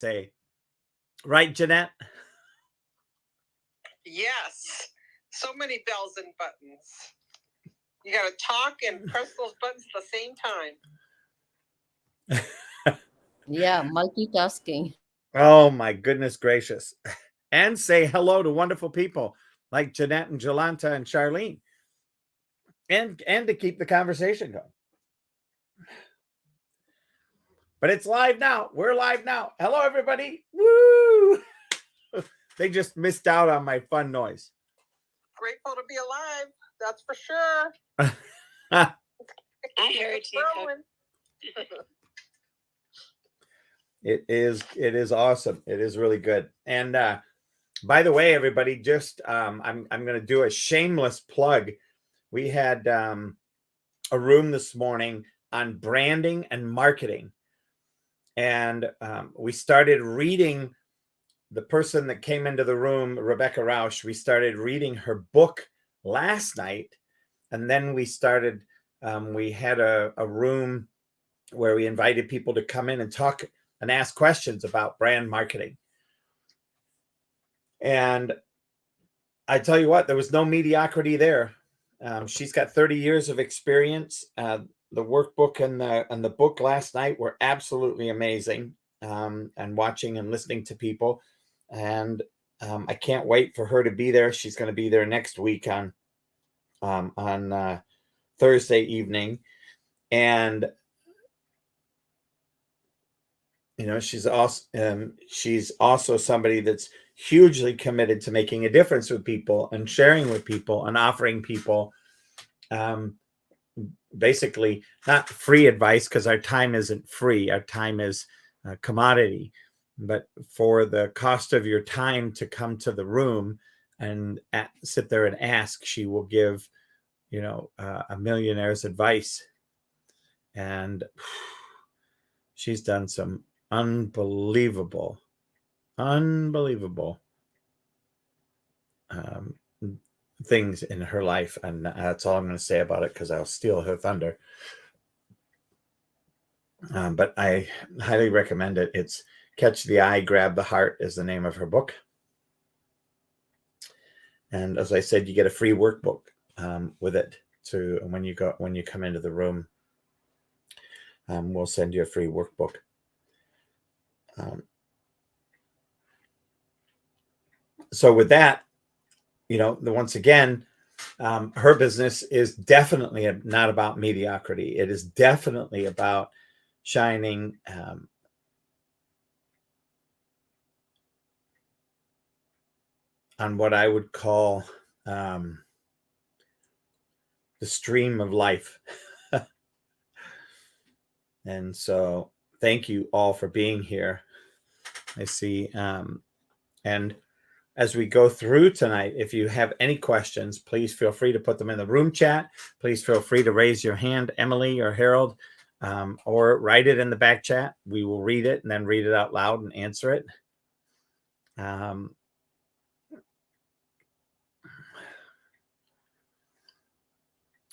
say. Right, Jeanette? Yes. So many bells and buttons. You got to talk and press those buttons at the same time. Yeah, multitasking. Oh, my goodness gracious. And say hello to wonderful people like Jeanette and Jolanta and Charlene. And to keep the conversation going. But it's live now. We're live now. Hello, everybody. Woo! They just missed out on my fun noise. Grateful to be alive. That's for sure. I heard you. It is awesome. It is really good. And by the way, everybody, just I'm going to do a shameless plug. We had a room this morning on branding and marketing. And we started reading the person that came into the room, Rebecca Rausch. We started reading her book last night. And then we started, we had a room where we invited people to come in and talk and ask questions about brand marketing. And I tell you what, there was no mediocrity there. She's got 30 years of experience. The workbook and the book last night were absolutely amazing. And watching and listening to people. And I can't wait for her to be there. She's going to be there next week on Thursday evening. And you know, she's also somebody that's hugely committed to making a difference with people and sharing with people and offering people basically not free advice, because our time isn't free. Our time is a commodity. But for the cost of your time to come to the room and sit there and ask, she will give, you know, a millionaire's advice. And she's done some unbelievable things in her life. And that's all I'm going to say about it, because I'll steal her thunder. But I highly recommend it. It's Catch the Eye, Grab the Heart is the name of her book. And as I said, you get a free workbook with it to when you come into the room. We'll send you a free workbook. So with that, you know, once again, her business is definitely not about mediocrity. It is definitely about shining on what I would call the stream of life. And so thank you all for being here. I see. And as we go through tonight, if you have any questions, please feel free to put them in the room chat. Please feel free to raise your hand, Emily or Harold, or write it in the back chat. We will read it and then read it out loud and answer it.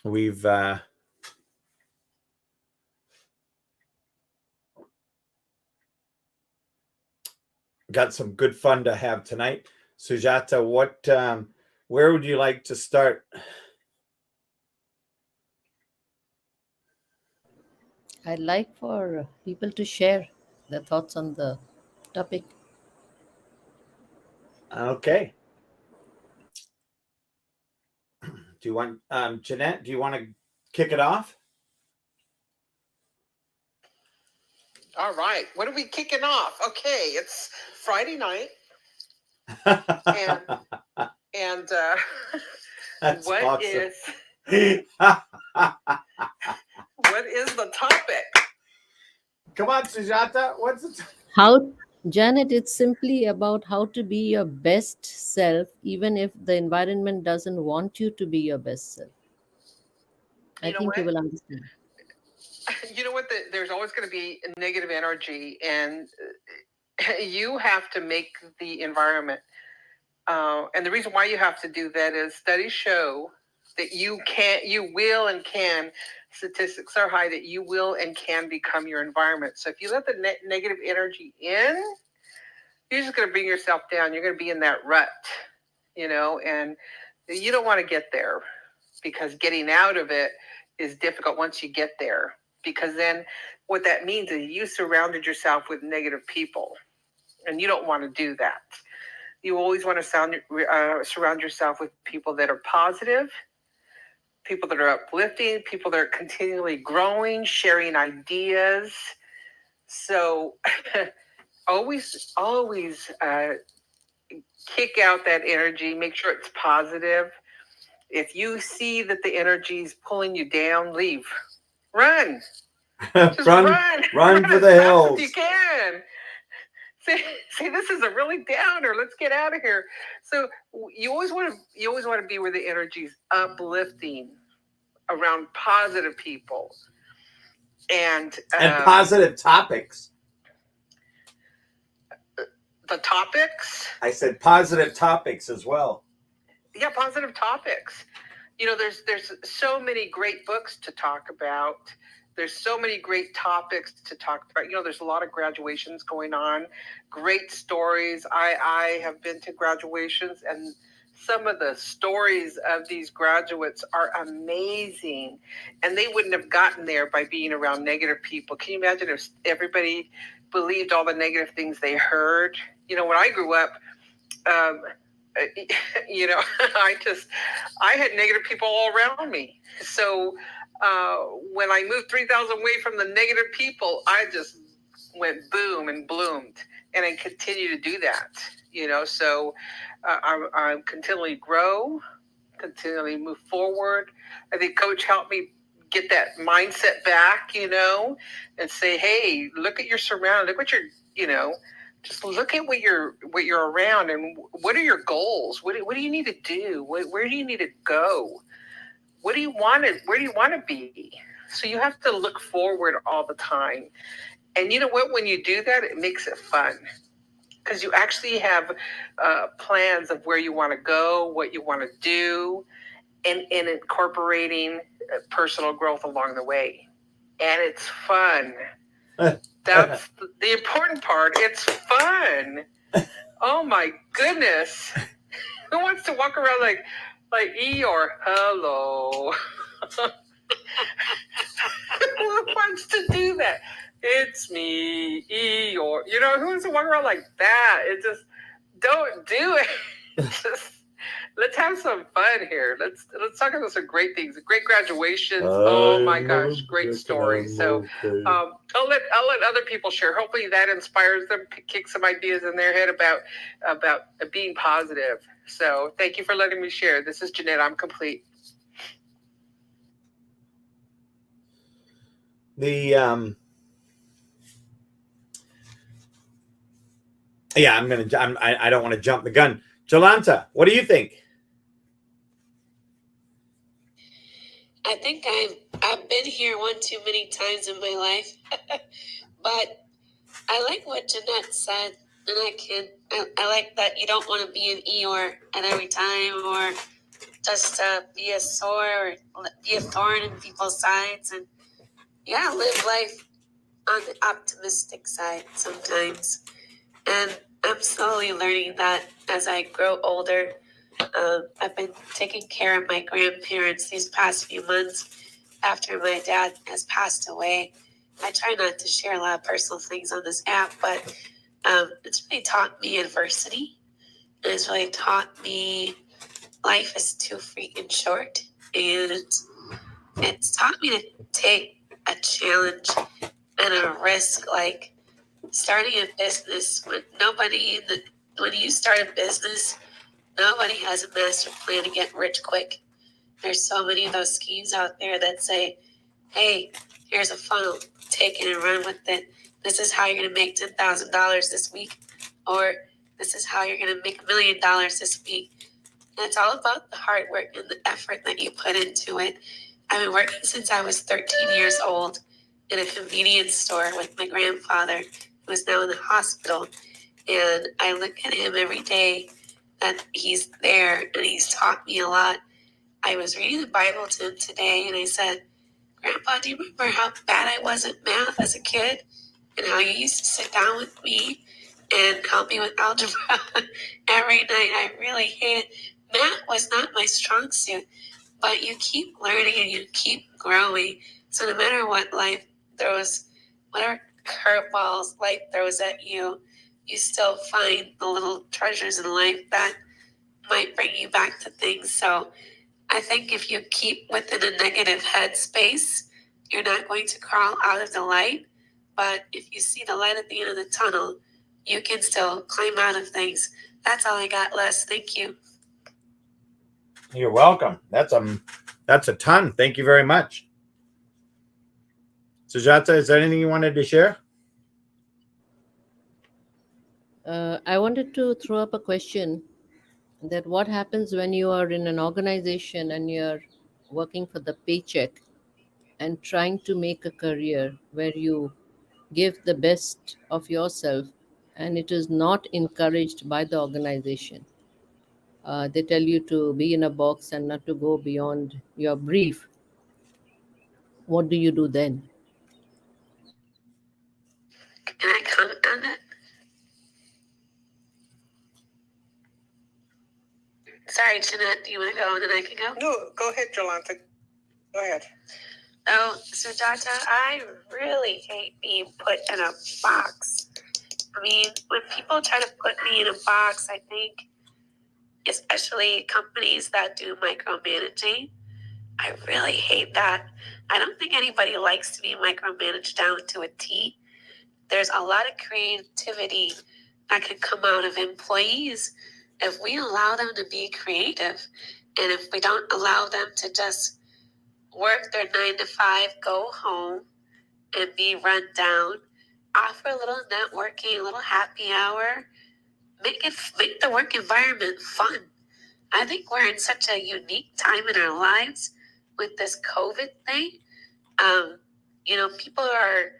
We've got some good fun to have tonight. Sujata, where would you like to start? I'd like for people to share their thoughts on the topic. Okay. Do you want, Jeanette, do you want to kick it off? All right. What are we kicking off? Okay, it's Friday night. and what awesome. What is the topic? Come on, Sujata. What's the How, Janet, it's simply about how to be your best self, even if the environment doesn't want you to be your best self. I think you will understand. You know what? There's always going to be negative energy, and you have to make the environment. And the reason why you have to do that is studies show that you will and can. Statistics are high that you will and can become your environment. So if you let the negative energy in, you're just going to bring yourself down. You're going to be in that rut, and you don't want to get there, because getting out of it is difficult once you get there, because then what that means is you surrounded yourself with negative people, and you don't want to do that. You always want to surround yourself with people that are positive, people that are uplifting, people that are continually growing, sharing ideas. So always kick out that energy. Make sure it's positive. If you see that the energy is pulling you down, leave. Run. Just run for the hills. You can. Say this is a really downer. Let's get out of here. So you always want to be where the energy is uplifting, around positive people, and positive topics. The topics. I said positive topics as well. Yeah, positive topics. There's so many great books to talk about. There's so many great topics to talk about. There's a lot of graduations going on. Great stories. I have been to graduations, and some of the stories of these graduates are amazing. And they wouldn't have gotten there by being around negative people. Can you imagine if everybody believed all the negative things they heard? When I grew up, I had negative people all around me. So when I moved 3,000 away from the negative people, I just went boom and bloomed, and I continue to do that. So I'm continually grow, continually move forward. I think Coach helped me get that mindset back, and say, hey, look at your surroundings, look what you're, just look at what you're around, and what are your goals? What do you need to do? Where do you need to go? Where do you want to be? So you have to look forward all the time. And you know what? When you do that, it makes it fun, because you actually have plans of where you want to go, what you want to do, and incorporating personal growth along the way. And it's fun. That's the important part. It's fun. Oh my goodness. Who wants to walk around like Eeyore? Hello. Who wants to do that? It's me, Eeyore. Who wants to walk around like that? It just, don't do it. Just, let's have some fun here. Let's talk about some great things, great graduations. Oh my gosh, great stories. So I'll let other people share. Hopefully that inspires them, kick some ideas in their head about being positive. So thank you for letting me share. This is Jeanette. I'm complete. I don't want to jump the gun. Jolanta, what do you think? I think I've been here one too many times in my life, but I like what Jeanette said, and I like that you don't want to be an Eeyore at every time, or just be a sore, or be a thorn in people's sides, and live life on the optimistic side sometimes. And I'm slowly learning that as I grow older. I've been taking care of my grandparents these past few months after my dad has passed away. I try not to share a lot of personal things on this app, but it's really taught me adversity. And it's really taught me life is too freaking short. And it's taught me to take a challenge and a risk, like starting a business. When you start a business, nobody has a master plan to get rich quick. There's so many of those schemes out there that say, hey, here's a funnel, take it and run with it. This is how you're going to make $10,000 this week. Or this is how you're going to make $1 million this week. And it's all about the hard work and the effort that you put into it. I've been working since I was 13 years old in a convenience store with my grandfather, who is now in the hospital. And I look at him every day that he's there, and he's taught me a lot. I was reading the Bible to him today, and I said, Grandpa, do you remember how bad I was at math as a kid? And how you used to sit down with me and help me with algebra every night. I really hate it. Math was not my strong suit, but you keep learning and you keep growing. So no matter what life throws, whatever curveballs life throws at you, you still find the little treasures in life that might bring you back to things. So I think if you keep within a negative headspace, you're not going to crawl out of the light. But if you see the light at the end of the tunnel, you can still climb out of things. That's all I got, Les. Thank you. You're welcome. That's a ton. Thank you very much. Sujata, is there anything you wanted to share? I wanted to throw up a question that what happens when you are in an organization and you're working for the paycheck and trying to make a career where you give the best of yourself and it is not encouraged by the organization. They tell you to be in a box and not to go beyond your brief. What do you do then? Can I comment on that? Sorry, Jeanette, do you want to go and then I can go? No, go ahead, Jolanta. Go ahead. Oh, Sujata, I really hate being put in a box. I mean, when people try to put me in a box, I think, especially companies that do micromanaging, I really hate that. I don't think anybody likes to be micromanaged down to a T. There's a lot of creativity that can come out of employees if we allow them to be creative and if we don't allow them to just work their 9 to 5, go home and be run down, offer a little networking, a little happy hour, make the work environment fun. I think we're in such a unique time in our lives with this COVID thing. People are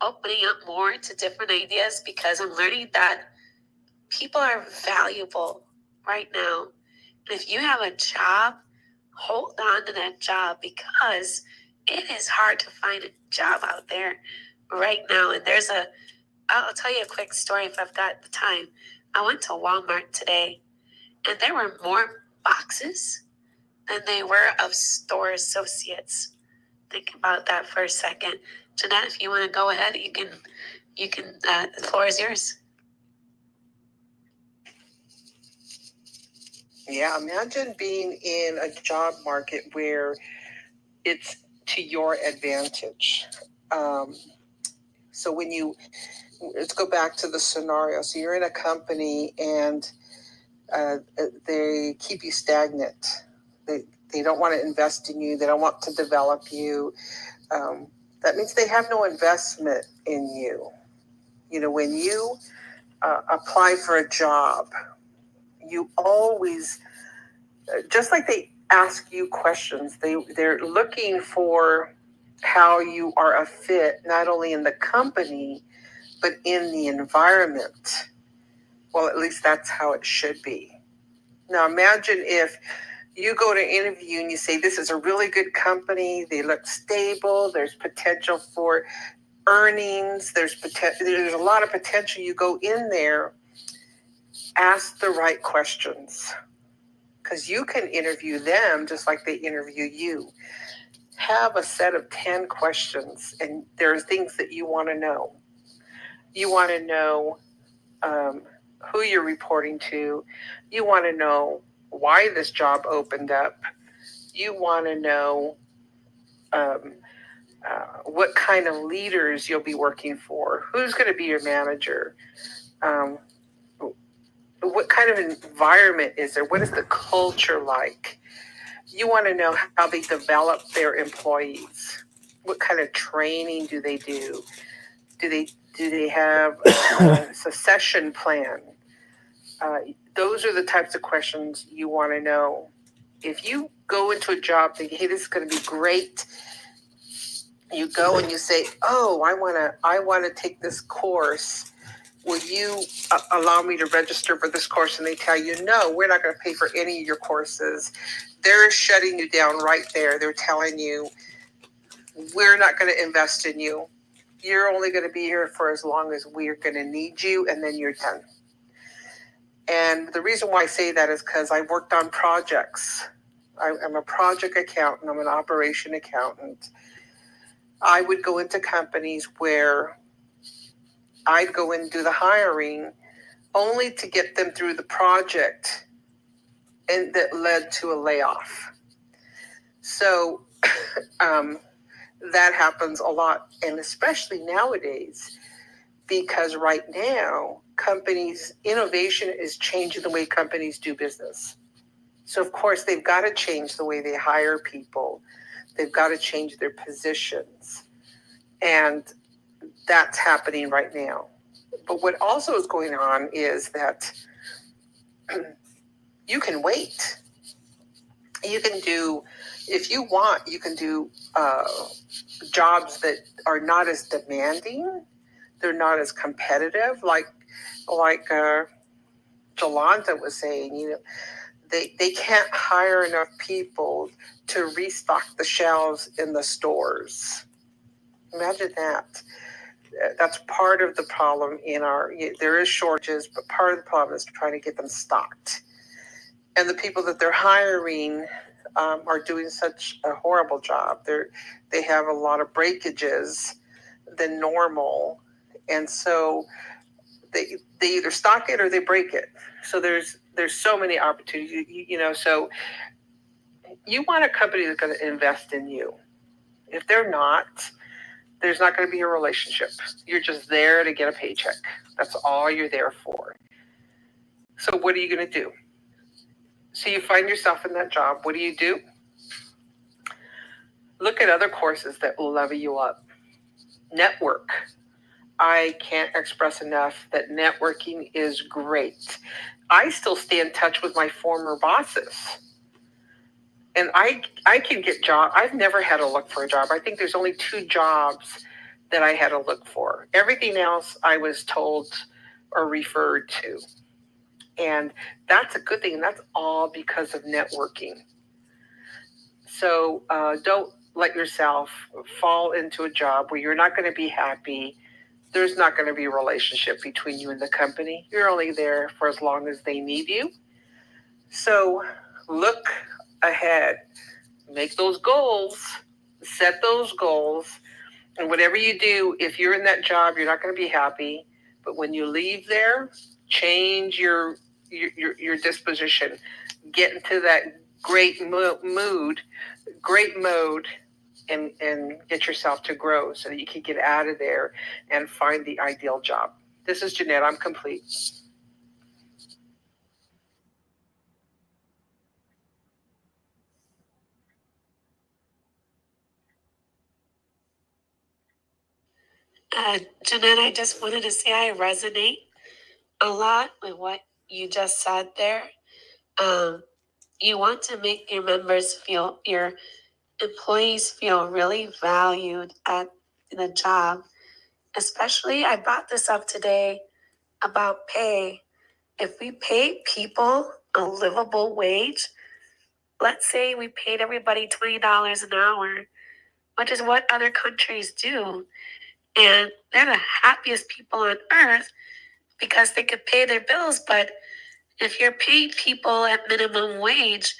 opening up more to different ideas because I'm learning that people are valuable right now. And if you have a job, hold on to that job because it is hard to find a job out there right now. And I'll tell you a quick story if I've got the time. I went to Walmart today and there were more boxes than they were of store associates. Think about that for a second. Jeanette, if you want to go ahead, you can, the floor is yours. Yeah, imagine being in a job market where it's to your advantage. So let's go back to the scenario. So you're in a company and they keep you stagnant. They don't want to invest in you. They don't want to develop you. That means they have no investment in you. When you apply for a job, you always, just like they ask you questions, they're looking for how you are a fit, not only in the company, but in the environment. Well, at least that's how it should be. Now, imagine if you go to interview and you say, this is a really good company. They look stable. There's potential for earnings. There's a lot of potential. You go in there, ask the right questions because you can interview them just like they interview you. Have a set of 10 questions, and there are things that you want to know. You want to know who you're reporting to. You want to know why this job opened up. You want to know what kind of leaders you'll be working for. Who's going to be your manager? What kind of environment is there? What is the culture like? You want to know how they develop their employees. What kind of training do they do? Do they have a succession plan? Those are the types of questions you want to know. If you go into a job thinking, hey, this is going to be great, you go and you say, oh, I want to take this course. Will you allow me to register for this course? And they tell you, no, we're not going to pay for any of your courses. They're shutting you down right there. They're telling you, we're not going to invest in you. you're only going to be here for as long as we're going to need you, and then you're done. And the reason why I say that is because I worked on projects. I'm a project accountant. I'm an operation accountant. I would go into companies where I'd go in and do the hiring only to get them through the project, and that led to a layoff. So that happens a lot, and especially nowadays, because right now innovation is changing the way companies do business. So of course they've got to change the way they hire people. They've got to change their positions, and that's happening right now. But what also is going on is that you can wait. You can do, if you want, you can do jobs that are not as demanding. They're not as competitive, like Jolanta was saying. They can't hire enough people to restock the shelves in the stores. Imagine that. That's part of the problem there is shortages, but part of the problem is trying to get them stocked. And the people that they're hiring are doing such a horrible job. They have a lot of breakages than normal. And so they either stock it or they break it. So there's so many opportunities, so you want a company that's going to invest in you. If they're not, there's not going to be a relationship. You're just there to get a paycheck. That's all you're there for. So what are you going to do? So you find yourself in that job. What do? Look at other courses that will level you up. Network. I can't express enough that networking is great. I still stay in touch with my former bosses. And I can get jobs. I've never had to look for a job. I think there's only 2 jobs that I had to look for. Everything else I was told or referred to. And that's a good thing. And that's all because of networking. So don't let yourself fall into a job where you're not going to be happy. There's not going to be a relationship between you and the company. You're only there for as long as they need you. So look ahead, make those goals, set those goals. And whatever you do, if you're in that job, you're not going to be happy. But when you leave there, change your disposition. Get into that great mode, and get yourself to grow so that you can get out of there and find the ideal job. This is Jeanette. I'm complete. Jeanette, I just wanted to say I resonate a lot with what you just said there. You want to make your employees feel really valued at the job. Especially, I brought this up today about pay. If we pay people a livable wage, let's say we paid everybody $20 an hour, which is what other countries do. And they're the happiest people on earth because they could pay their bills. But if you're paying people at minimum wage,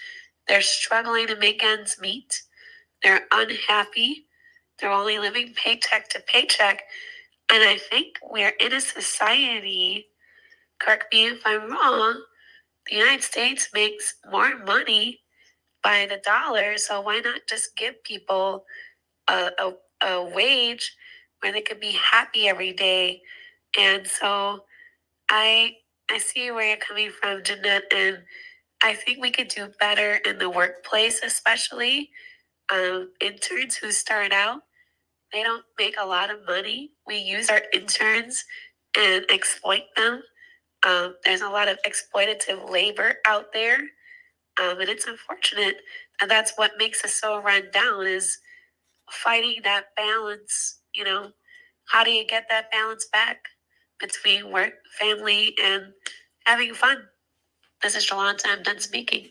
they're struggling to make ends meet. They're unhappy. They're only living paycheck to paycheck. And I think we're in a society, correct me if I'm wrong, the United States makes more money by the dollar. So why not just give people a wage where they could be happy every day? And so I see where you're coming from, Jeanette, and I think we could do better in the workplace, especially interns who start out. They don't make a lot of money. We use our interns and exploit them. There's a lot of exploitative labor out there, and it's unfortunate. And that's what makes us so run down is fighting that balance. How do you get that balance back between work, family, and having fun? This is Jolanta. I'm done speaking.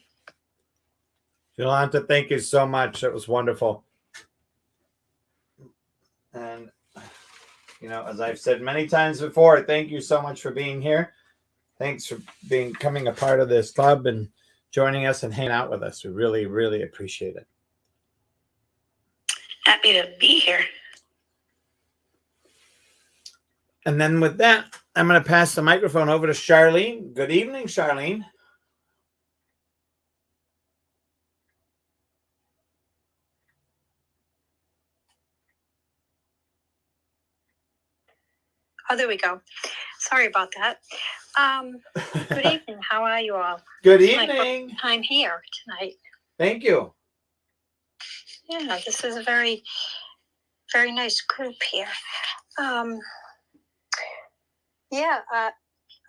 Jolanta, thank you so much. It was wonderful. And You know, as I've said many times before, thank you so much for being here. Thanks for becoming a part of this club and joining us and hanging out with us. We really, really appreciate it. Happy to be here. And then with that, I'm going to pass the microphone over to Charlene. Good evening, Charlene. Oh, there we go. Sorry about that. Good evening. How are you all? Good It's my evening. first time here tonight. Thank you. Yeah, this is a very, very nice group here. Yeah,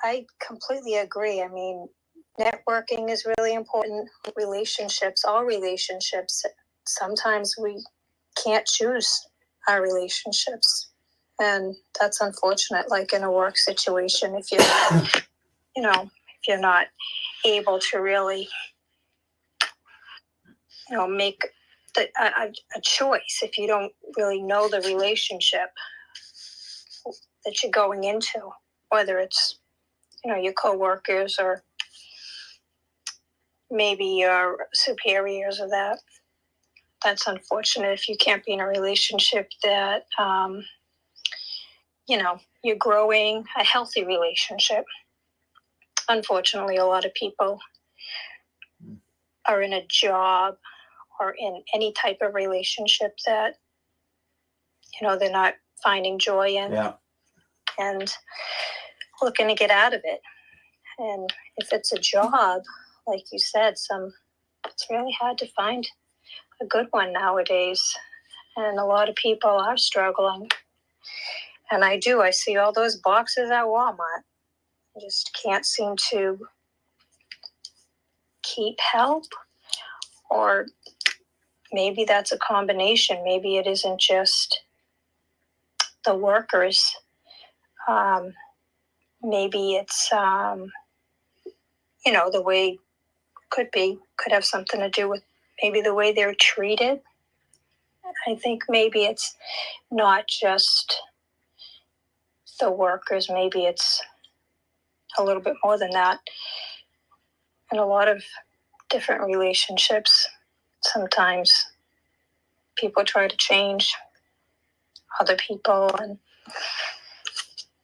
I completely agree. I mean, networking is really important. Relationships, all relationships. Sometimes we can't choose our relationships. And that's unfortunate, like in a work situation, if you're, if you're not able to really, make a choice, if you don't really know the relationship that you're going into, whether it's, your coworkers or maybe your superiors or that. That's unfortunate if you can't be in a relationship that, you're growing a healthy relationship. Unfortunately, a lot of people are in a job or in any type of relationship that, they're not finding joy in. Yeah. And looking to get out of it. And if it's a job, like you said, it's really hard to find a good one nowadays. And a lot of people are struggling. And I see all those boxes at Walmart. I just can't seem to keep help. Or maybe that's a combination. Maybe it isn't just the workers. Maybe it's, the way could have something to do with maybe the way they're treated. I think maybe it's not just the workers. Maybe it's a little bit more than that. In a lot of different relationships, sometimes people try to change other people, and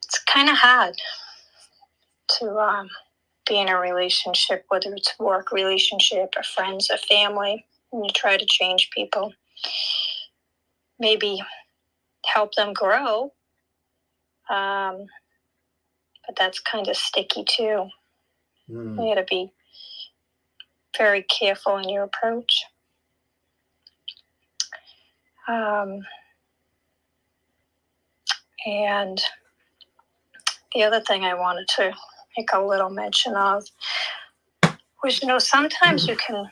it's kind of hard to be in a relationship, whether it's a work relationship or friends or family, and you try to change people. Maybe help them grow, but that's kind of sticky too. You got to be very careful in your approach. And the other thing I wanted to make a little mention of was, sometimes you can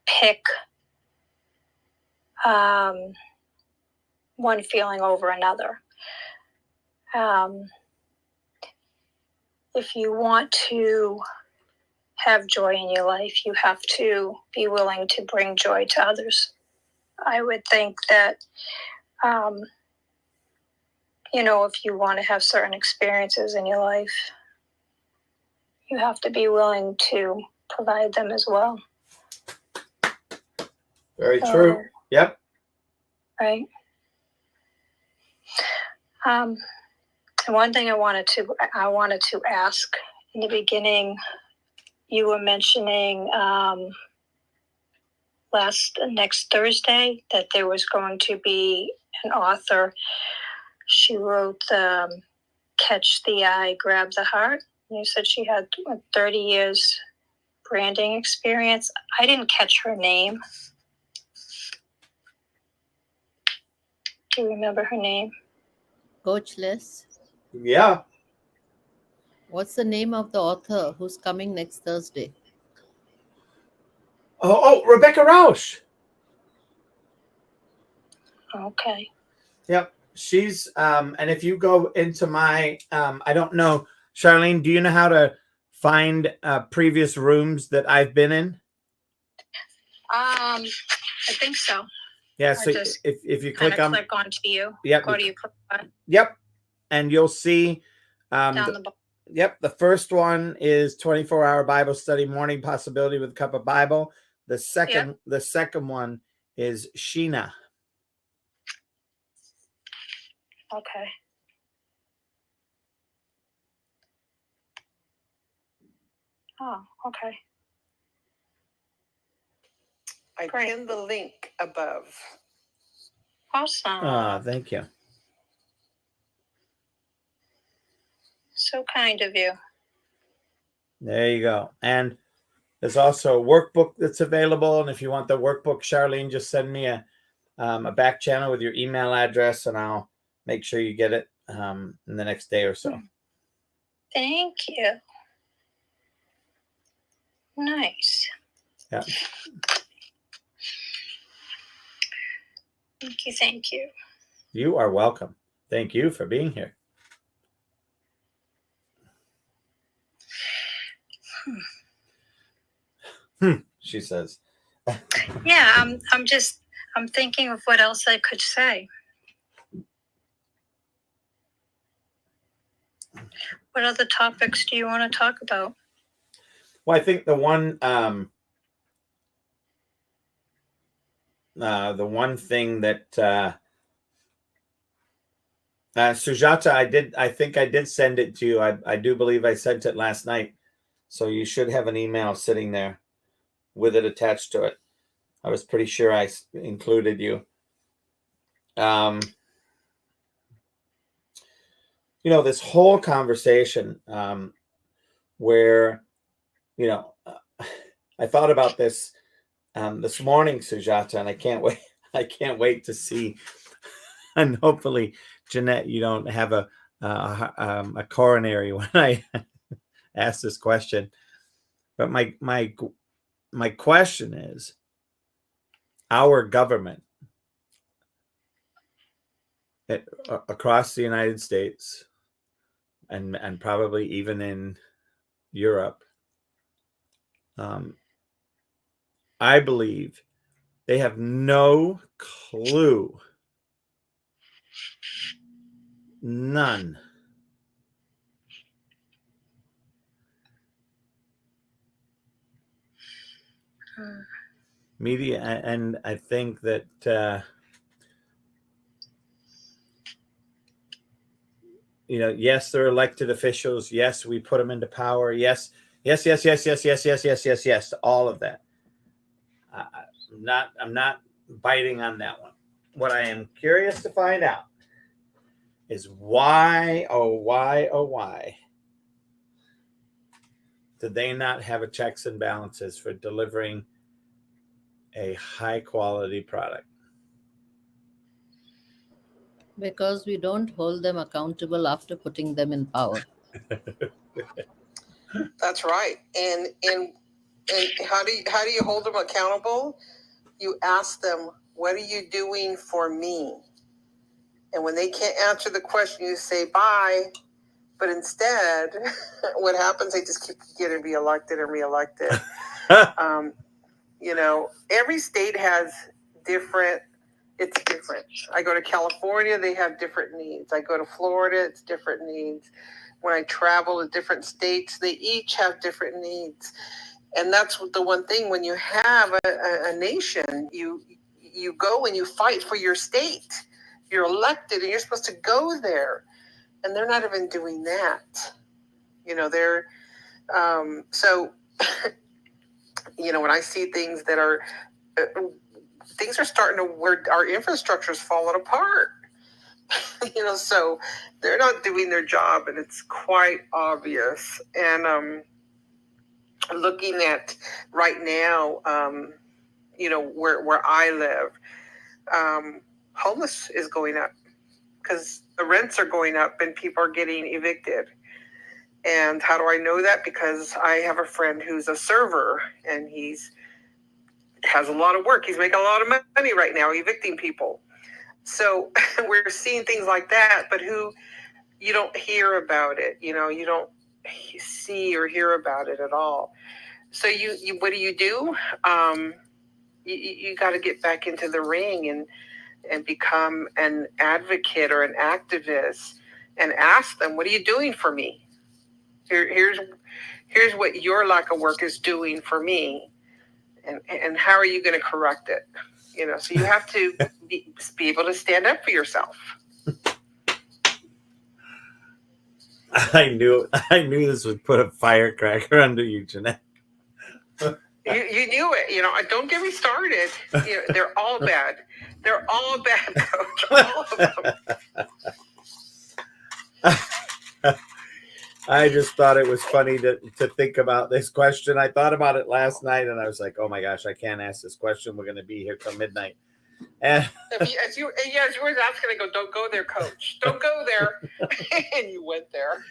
pick one feeling over another. If you want to have joy in your life, you have to be willing to bring joy to others. I would think that, if you want to have certain experiences in your life, you have to be willing to provide them as well. Very true. Yep. Right. One thing I wanted to ask in the beginning, you were mentioning next Thursday that there was going to be an author. She wrote Catch the Eye, Grab the Heart. You said she had 30 years branding experience. I didn't catch her name. Do you remember her name? Coach Les, Yeah. what's the name of the author who's coming next Thursday? Oh, Rebecca Rausch. Okay. Yep. She's and if you go into my I don't know, Charlene, do you know how to find previous rooms that I've been in? I think so. Yeah. Or So just if you kind click of on, click onto you. yep, Go to your profile yep, and you'll see, down the, the bottom. yep, the first one is 24-hour Bible study, morning possibility with a cup of Bible. The second one is Sheena. Okay. Oh, okay. I Great. pinned the link above. Awesome. Thank you. So kind of you. There you go. And there's also a workbook that's available. And if you want the workbook, Charlene, just send me a back channel with your email address, and I'll make sure you get it in the next day or so. Thank you. Nice. Yeah. Thank you. Thank you. You are welcome. Thank you for being here. She says. Yeah, I'm thinking of what else I could say. What other topics do you want to talk about? Well, I think the one thing that Sujata, I think I did send it to you. I do believe I sent it last night. So you should have an email sitting there with it attached to it. I was pretty sure I included you. This whole conversation where, I thought about this this morning, Sujata, and I can't wait. I can't wait to see. And hopefully, Jeanette, you don't have a coronary when I ask this question. But my question is, our government across the United States and probably even in Europe, I believe they have no clue, none, media, and I think that yes, they're elected officials. Yes, we put them into power. Yes, to all of that. I'm not biting on that one. What I am curious to find out is why did they not have a checks and balances for delivering a high quality product? Because we don't hold them accountable after putting them in power. That's right. And how do you hold them accountable? You ask them, what are you doing for me? And when they can't answer the question, you say bye. But instead, what happens? They just keep getting reelected and reelected. Every state has different. It's different. I go to California, they have different needs. I go to Florida, it's different needs. When I travel to different states, they each have different needs. And that's the one thing, when you have a nation, you go and you fight for your state. You're elected and you're supposed to go there. And they're not even doing that. They're so when I see things that are things are starting to, where our infrastructure is falling apart. So they're not doing their job, and it's quite obvious. And looking at right now, where I live, homeless is going up because the rents are going up and people are getting evicted. And how do I know that? Because I have a friend who's a server, and has a lot of work. He's making a lot of money right now, evicting people. So we're seeing things like that, but you don't hear about it. You don't see or hear about it at all. So you what do? You got to get back into the ring and become an advocate or an activist and ask them, what are you doing for me? Here's what your lack of work is doing for me. And how are you going to correct it? So you have to be able to stand up for yourself. I knew this would put a firecracker under you, Jeanette. You knew it. Don't get me started. They're all bad. They're all bad, Coach. All of them. I just thought it was funny to think about this question. I thought about it last night, and I was like, "Oh my gosh, I can't ask this question. We're going to be here till midnight." And as you were asking, I go, "Don't go there, Coach. Don't go there," and you went there.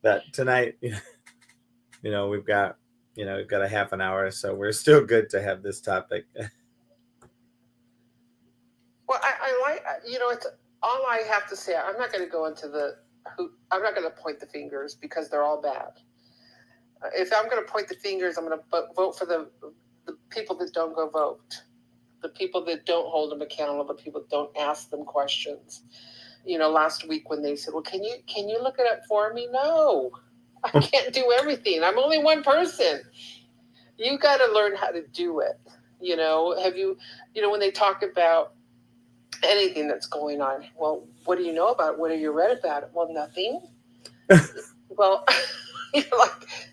But tonight, we've got a half an hour, so we're still good to have this topic. Well, I like, it's all I have to say. I'm not going to go into I'm not going to point the fingers because they're all bad. If I'm going to point the fingers, I'm going to vote for the people that don't go vote, the people that don't hold them accountable, the people that don't ask them questions. Last week when they said, "Well, can you look it up for me?" No, I can't do everything. I'm only one person. You got to learn how to do it. Have you, when they talk about anything that's going on, well, what do you know about it? What have you read about it? Well, nothing. Well,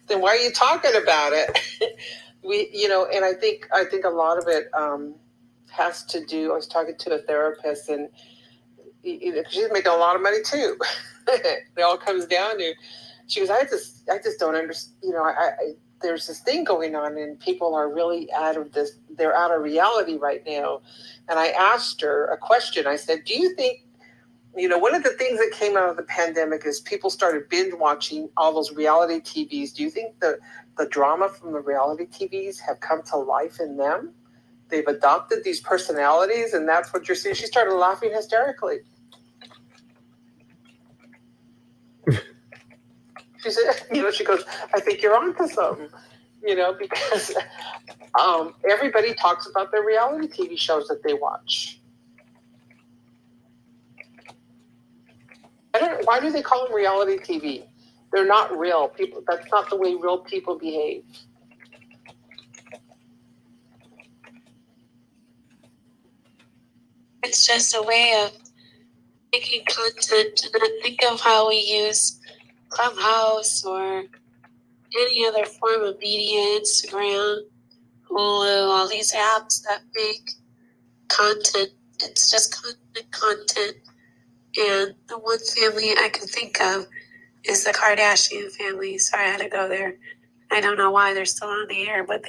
then why are you talking about it? And I think a lot of it has to do. I was talking to a therapist, and she's making a lot of money too. It all comes down to, she goes, I just don't understand. There's this thing going on, and people are really they're out of reality right now. And I asked her a question. I said, do you think, one of the things that came out of the pandemic is people started binge watching all those reality TVs. Do you think the drama from the reality TVs have come to life in them? They've adopted these personalities, and that's what you're seeing. She started laughing hysterically. She said, she goes, I think you're onto something, because everybody talks about their reality TV shows that they watch. Why do they call them reality TV? They're not real people. That's not the way real people behave. It's just a way of making content, and then think of how we use Clubhouse or any other form of media, Instagram, Hulu, all these apps that make content. It's just content. And the one family I can think of is the Kardashian family. Sorry, I had to go there. I don't know why they're still on the air, but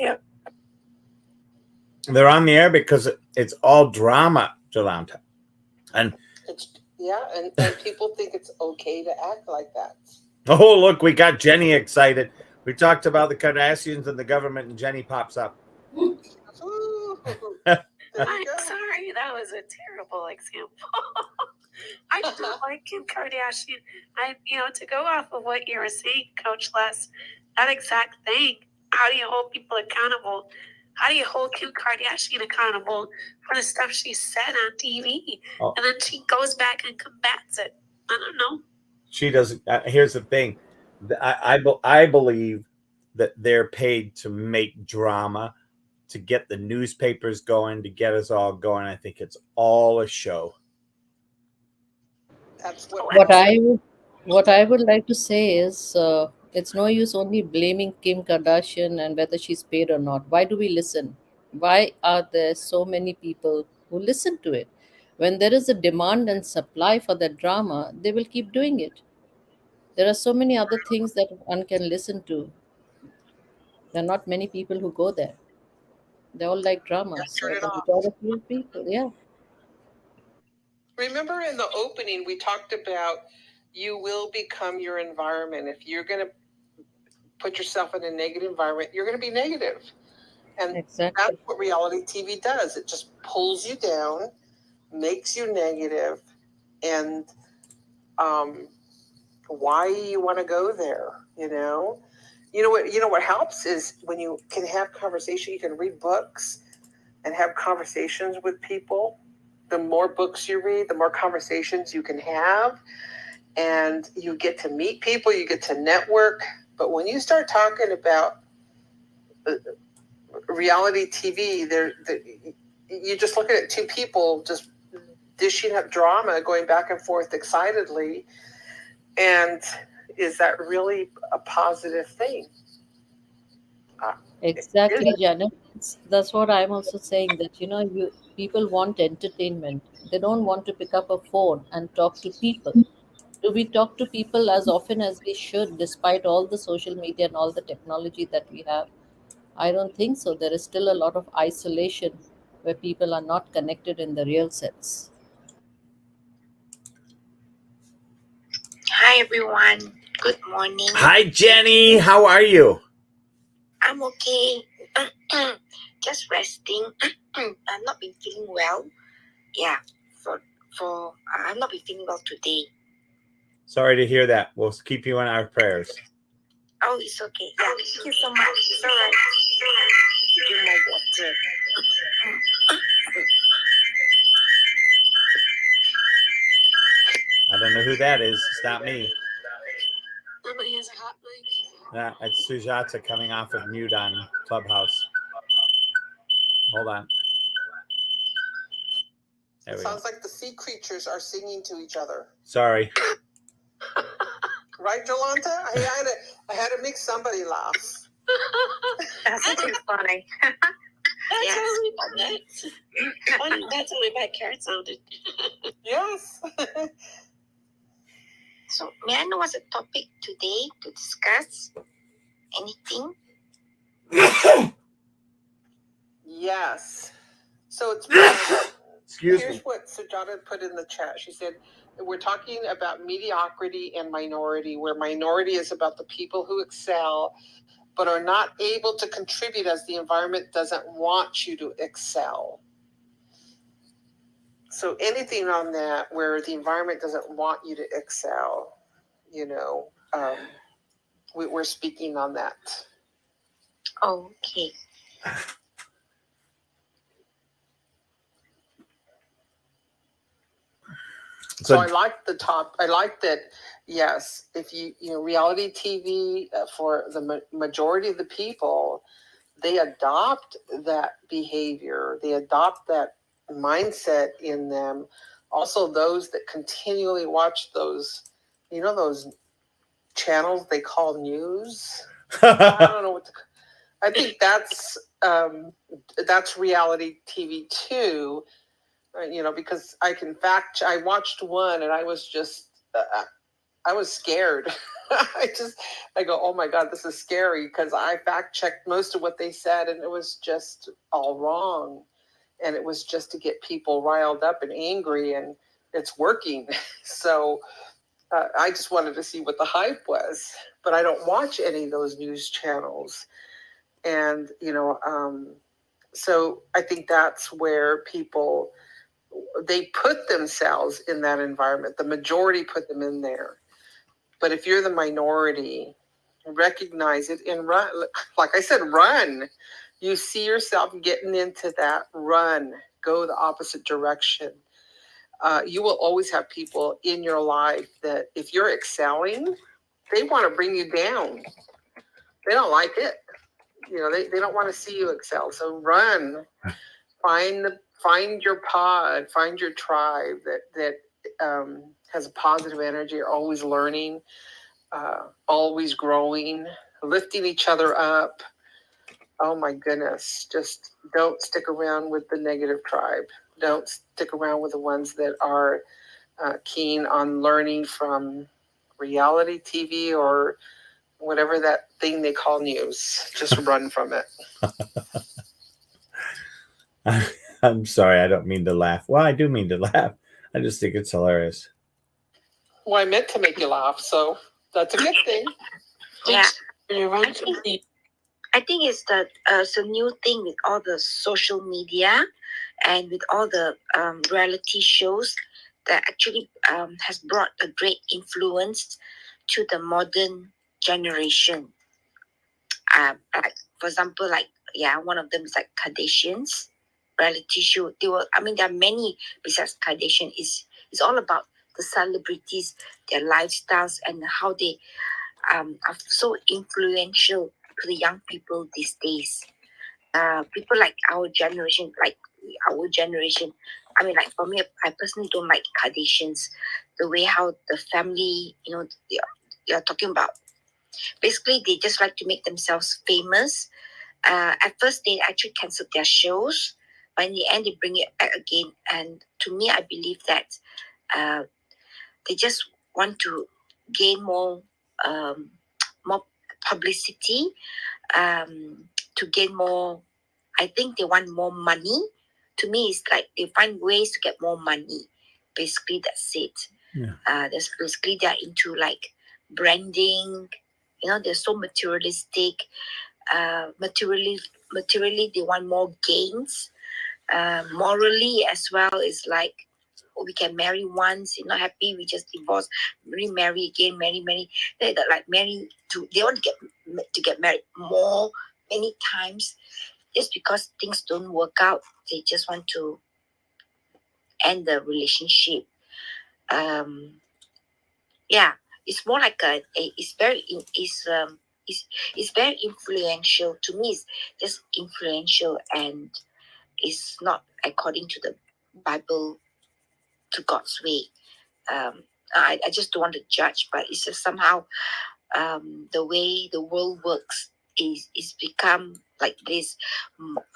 they're on the air because it's all drama, Jolanta. And and people think it's okay to act like that. Oh, look, we got Jenny excited. We talked about the Kardashians and the government, and Jenny pops up. I'm sorry, that was a terrible example. I don't like Kim Kardashian. To go off of what you were saying, Coach Les, that exact thing. How do you hold people accountable? How do you hold Kim Kardashian accountable for the stuff she said on TV? Oh. And then she goes back and combats it. I don't know. She doesn't. Here's the thing. I believe that they're paid to make drama, to get the newspapers going, to get us all going. I think it's all a show. That's what I would like to say is it's no use only blaming Kim Kardashian and whether she's paid or not. Why do we listen? Why are there so many people who listen to it? When there is a demand and supply for that drama, they will keep doing it. There are so many other things that one can listen to. There are not many people who go there. They all like drama. So the majority of people, yeah. Remember in the opening, we talked about you will become your environment. If you're going to put yourself in a negative environment, you're going to be negative. And exactly. That's what reality TV does. It just pulls you down, makes you negative, and why you want to go there, You know what helps is when you can have conversation. You can read books and have conversations with people. The more books you read, the more conversations you can have, and you get to meet people, you get to network. But when you start talking about reality TV, you're just looking at two people just dishing up drama, going back and forth excitedly. And is that really a positive thing? Exactly, Janet. That's what I'm also saying. That you people want entertainment. They don't want to pick up a phone and talk to people. Do we talk to people as often as we should, despite all the social media and all the technology that we have? I don't think so. There is still a lot of isolation where people are not connected in the real sense. Hi everyone. Good morning. Hi, Jenny. How are you? I'm okay. Just resting. I've not been feeling well. Yeah. For I've not been feeling well today. Sorry to hear that. We'll keep you in our prayers. Oh, it's okay. Yeah. Thank you so much. It's all right. Give more water. I don't know who that is. It's not me. Nobody has a hot mic. It's Sujata coming off of mute on Clubhouse. Hold on. There It we sounds go. like the sea creatures are singing to each other. Sorry. Right, Jolanta? I had to make somebody laugh. That's too funny. That's only that's only my carrot sounded. Yes. So may I know what's the topic today to discuss? Anything? Yes. So it's Excuse here's me. what Sujata put in the chat. She said, we're talking about mediocrity and minority, where minority is about the people who excel but are not able to contribute as the environment doesn't want you to excel. So anything on that where the environment doesn't want you to excel, we're speaking on that. Okay. So I like the top. I like that. Yes, if reality TV for the majority of the people, they adopt that behavior. They adopt that mindset in them. Also, those that continually watch those, those channels they call news. I don't know what to. I think that's reality TV too. Because I watched one and I was just, I was scared. I go, oh my God, this is scary, because I fact checked most of what they said and it was just all wrong. And it was just to get people riled up and angry, and it's working. So I just wanted to see what the hype was, but I don't watch any of those news channels. And, so I think that's where people, they put themselves in that environment. The majority put them in there. But if you're the minority, recognize it and run. Like I said, run. You see yourself getting into that, run. Go the opposite direction. You will always have people in your life that if you're excelling, they want to bring you down. They don't like it. They don't want to see you excel. So run. Find your pod, find your tribe that has a positive energy, are always learning, always growing, lifting each other up. Oh my goodness. Just don't stick around with the negative tribe. Don't stick around with the ones that are keen on learning from reality TV or whatever that thing they call news. Just run from it. I'm sorry. I don't mean to laugh. Well, I do mean to laugh. I just think it's hilarious. Well, I meant to make you laugh, so that's a good thing. Yeah. I think it's a new thing with all the social media and with all the reality shows that actually has brought a great influence to the modern generation. Like for example, like one of them is like Kardashians reality show. There are many besides Kardashian. It's all about the celebrities, their lifestyles, and how they are so influential to the young people these days. People like our generation. I mean, like for me, I personally don't like Kardashians. The way how the family, you're talking about. Basically, they just like to make themselves famous. At first, they actually canceled their shows, but in the end, they bring it back again. And to me, I believe that they just want to gain more publicity, to gain more. I think they want more money. To me, it's like they find ways to get more money. Basically, that's it. Yeah. That's basically they're into like branding. They're so materialistic. Materially, they want more gains. Morally as well, is like, we can marry once, you're not happy, we just divorce, remarry again, marry. They like marry to. They want to get married more, many times, just because things don't work out. They just want to end the relationship. It's more like it's very influential to me. It's just influential, and it's not according to the Bible, to God's way. I just don't want to judge, but it's just somehow the way the world works is become like this,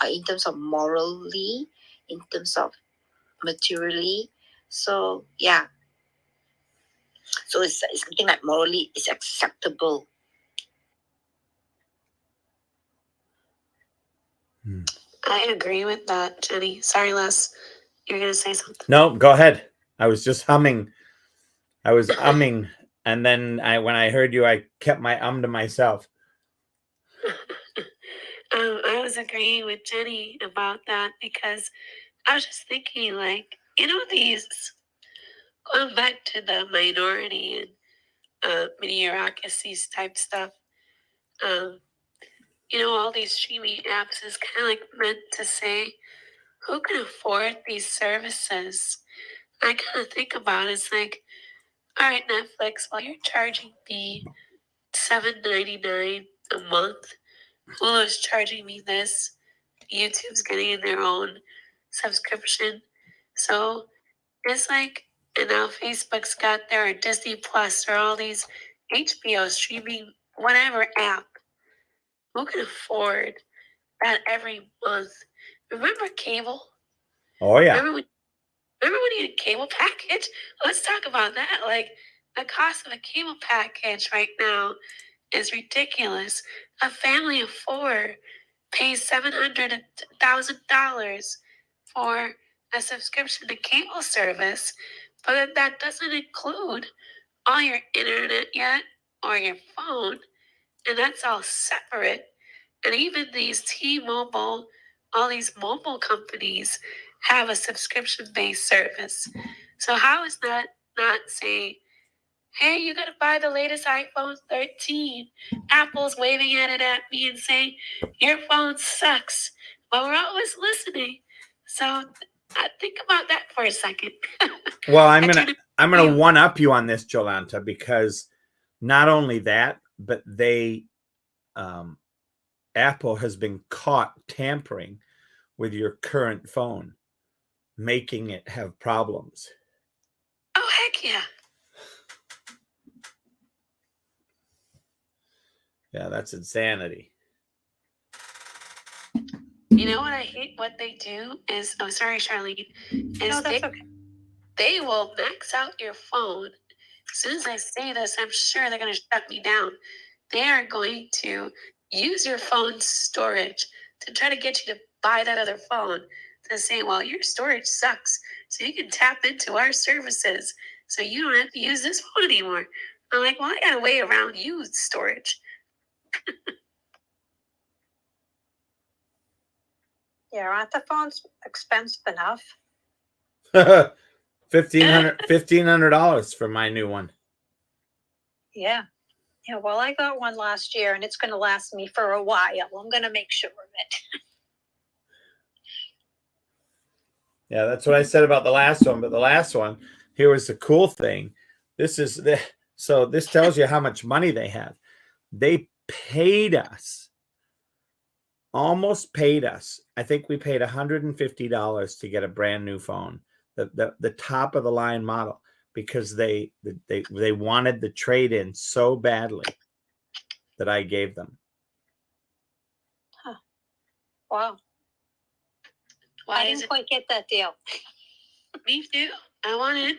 in terms of morally, in terms of materially. So so it's something like morally is acceptable. I agree with that, Jenny. Sorry, Les. You're going to say something. No, go ahead. I was just humming. I was umming, and then when I heard you, I kept my to myself. I was agreeing with Jenny about that, because I was just thinking, like, these, going back to the minority and mediocrities type stuff, all these streaming apps is kind of like meant to say, who can afford these services? I kind of think about it, it's like, all right, Netflix, well, you're charging me $7.99 a month. Hulu's charging me this. YouTube's getting their own subscription. So it's like, and now Facebook's got their Disney Plus or all these HBO streaming, whatever app. Who can afford that every month? Remember cable? Oh yeah. Remember when you had a cable package? Let's talk about that. Like, the cost of a cable package right now is ridiculous. A family of 4 pays $700,000 for a subscription to cable service, but that doesn't include all your internet yet or your phone, and that's all separate. And even these T-Mobile, all these mobile companies have a subscription-based service. So how is that not saying, hey, you gotta buy the latest iPhone 13. Apple's waving at me and saying, your phone sucks. But we're always listening. So think about that for a second. Well, I'm gonna one up you on this, Jolanta, because not only that, but Apple has been caught tampering with your current phone, making it have problems. Oh, heck yeah. Yeah, that's insanity. You know what I hate? What they do is, oh, sorry, Charlene. No, that's okay. They will max out your phone. As soon as I say this, I'm sure they're going to shut me down. They are going to use your phone's storage to try to get you to buy that other phone, to say, well, your storage sucks, so you can tap into our services, so you don't have to use this phone anymore. I'm like, well, I got a way around used storage. Yeah, aren't the phones expensive enough? $1,500 for my new one. Yeah. Yeah, well, I got one last year, and it's going to last me for a while. I'm going to make sure of it. Yeah, that's what I said about the last one. But the last one, here was the cool thing. So this tells you how much money they have. They paid us, almost paid us. I think we paid $150 to get a brand new phone, the top of the line model, because they wanted the trade in so badly that I gave them. Huh. Wow. Why I is didn't it? quite get that deal. Me too. I want it.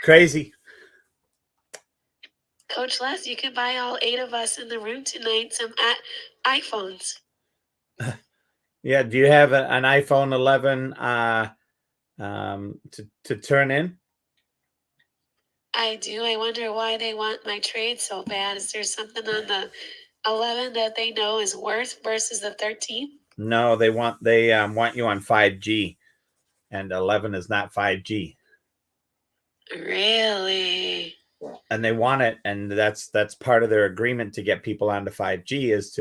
Crazy. Coach Les, you could buy all 8 of us in the room tonight some iPhones. Yeah. Do you have an iPhone 11 to turn in? I do. I wonder why they want my trade so bad. Is there something on the 11 that they know is worth versus the 13? No, they want you on 5G, and 11 is not 5G. Really? And they want it, and that's part of their agreement to get people onto 5G is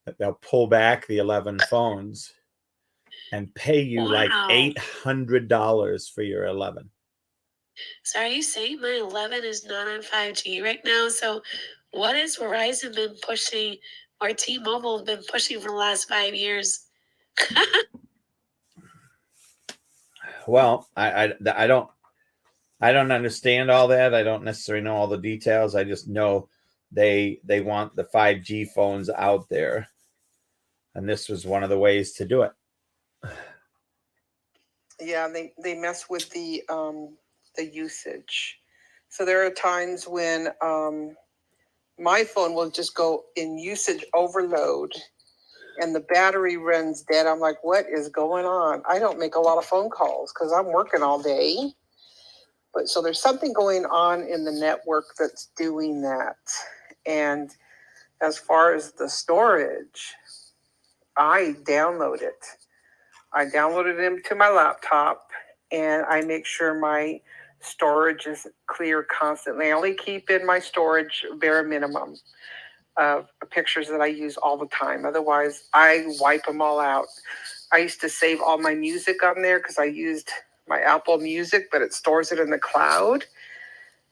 that they'll pull back the 11 phones and pay you like $800 for your 11. So are you saying my 11 is not on 5G right now? So what has Verizon been pushing, or T-Mobile been pushing for the last 5 years? Well, I don't understand all that. I don't necessarily know all the details. I just know they want the 5G phones out there, and this was one of the ways to do it. Yeah, they mess with the usage. So there are times when my phone will just go in usage overload and the battery runs dead. I'm like, what is going on? I don't make a lot of phone calls because I'm working all day. But so there's something going on in the network that's doing that. And as far as the storage, I download it. I downloaded it into my laptop, and I make sure my storage is clear constantly. I only keep in my storage bare minimum of pictures that I use all the time. Otherwise, I wipe them all out. I used to save all my music on there because I used my Apple Music, but it stores it in the cloud.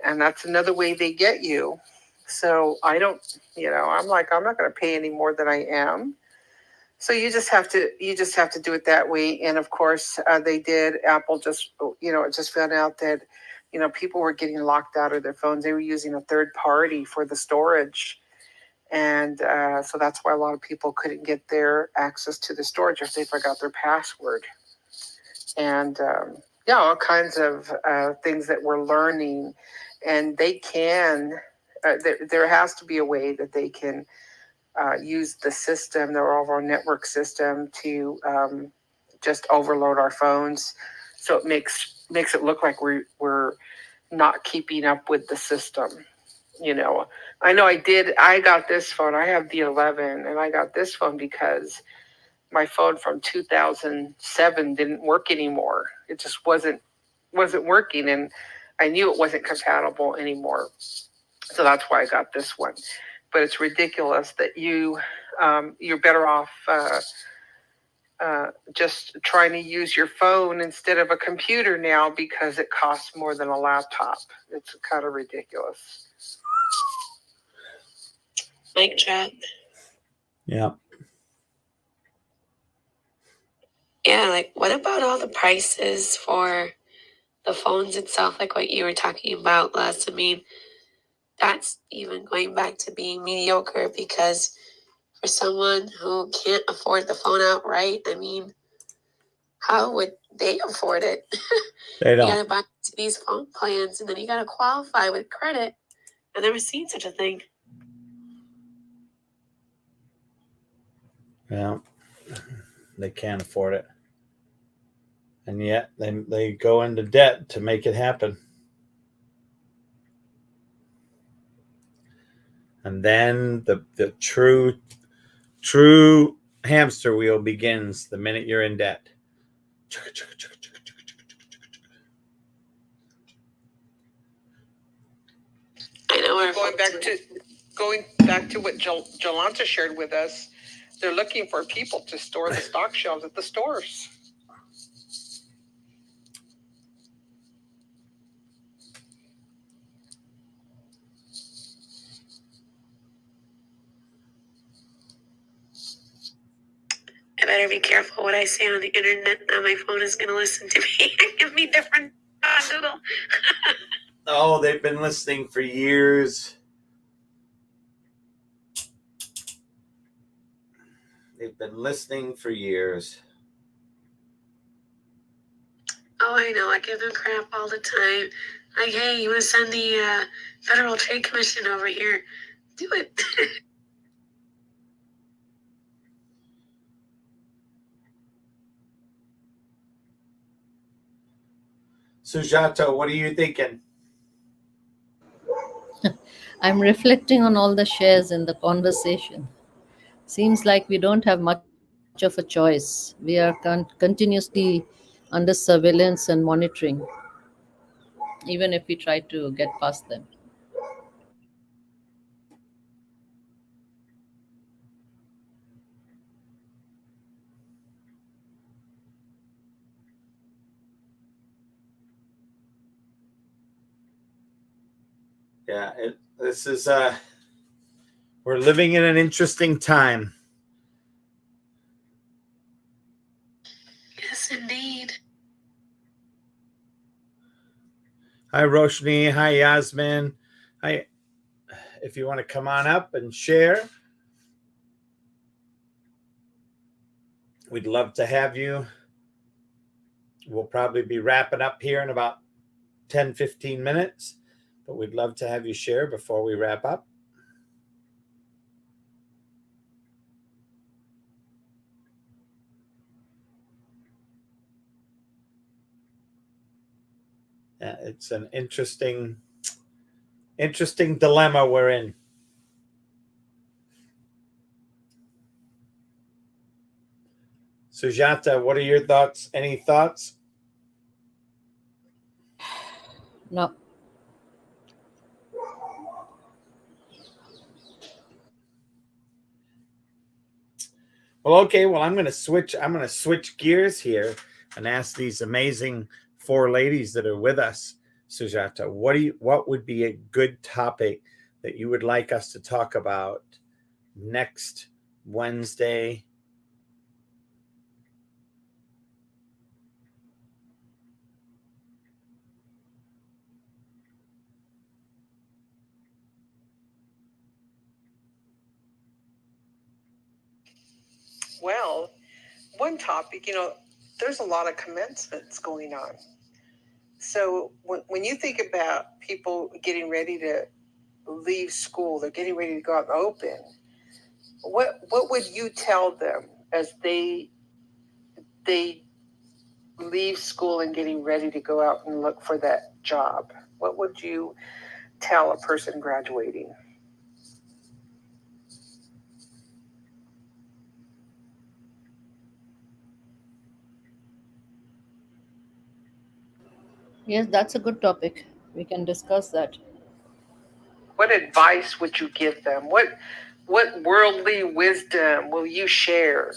And that's another way they get you. So I don't, I'm like, I'm not going to pay any more than I am. So you just have to do it that way. And of course, Apple just found out that, people were getting locked out of their phones. They were using a third party for the storage. And so that's why a lot of people couldn't get their access to the storage if they forgot their password. And all kinds of things that we're learning. And they can, there has to be a way that they can use the system, the overall network system, to just overload our phones. So it makes it look like we're not keeping up with the system. I know I got this phone. I have the 11, and I got this phone because my phone from 2007 didn't work anymore. It just wasn't working, and I knew it wasn't compatible anymore. So that's why I got this one. But it's ridiculous that you're better off just trying to use your phone instead of a computer now because it costs more than a laptop. It's kind of ridiculous. Mic drop. Yeah. Yeah, like what about all the prices for the phones itself, like what you were talking about, Les? I mean, that's even going back to being mediocre, because for someone who can't afford the phone outright, I mean, how would they afford it? They don't. You gotta buy these phone plans, and then you gotta qualify with credit. I've never seen such a thing. Yeah, they can't afford it, and yet they go into debt to make it happen. And then the true hamster wheel begins the minute you're in debt. going back to what Jolanta shared with us, they're looking for people to store the stock shelves at the stores. I better be careful what I say on the internet. Now my phone is going to listen to me and give me different Google. Oh, they've been listening for years. They've been listening for years. Oh, I know. I give them crap all the time. Like, hey, you want to send the Federal Trade Commission over here? Do it. Sujata, what are you thinking? I'm reflecting on all the shares in the conversation. Seems like we don't have much of a choice. We are continuously under surveillance and monitoring, even if we try to get past them. Yeah, this is we're living in an interesting time. Yes, indeed. Hi, Roshni. Hi, Yasmin. Hi. If you want to come on up and share, we'd love to have you. We'll probably be wrapping up here in about 10, 15 minutes, but we'd love to have you share before we wrap up. Yeah, it's an interesting dilemma we're in. Sujata, what are your thoughts? Any thoughts? No. Well, okay. Well, I'm going to switch gears here and ask these amazing four ladies that are with us. Sujata, what would be a good topic that you would like us to talk about next Wednesday? Well, one topic, there's a lot of commencements going on. So when you think about people getting ready to leave school, they're getting ready to go out and open, what would you tell them as they leave school and getting ready to go out and look for that job? What would you tell a person graduating? Yes, that's a good topic. We can discuss that. What advice would you give them? What worldly wisdom will you share?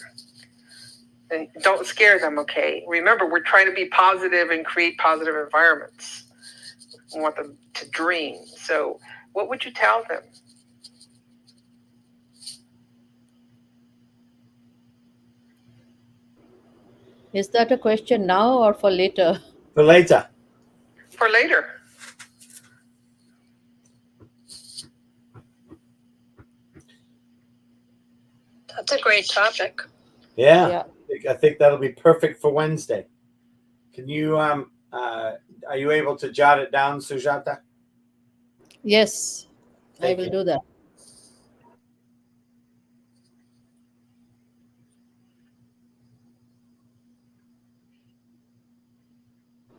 And don't scare them, okay? Remember, we're trying to be positive and create positive environments. We want them to dream. So what would you tell them? Is that a question now or for later? For later. For later. That's a great topic. Yeah. I think that'll be perfect for Wednesday. Can you are you able to jot it down, Sujata? Yes, Thank I will you. do that.